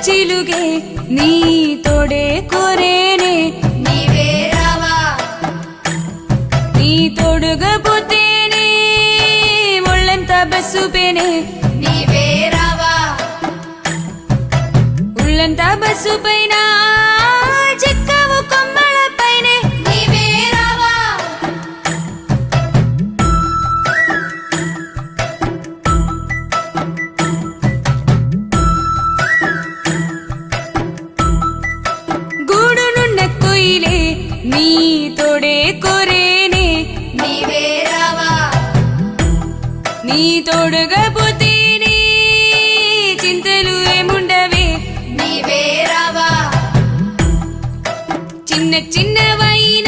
చిలుగే నీ తోడే కోరేనే నీవే రావా నీ తోడుగపోతేనే ఒళ్ళంతా బస్సుపేనే నీవే రావా ఒళ్ళంతా బస్సుపైన చెక్కవు కొమ్మల పైనే నీవే రావా గూడునున్న కొయిలే నీ తోడే కోరేనే నీవే రావా నీ తోడుగపోతేనే చింతలు ఏముండవే నీవే రావా చిన్న చిన్నవైన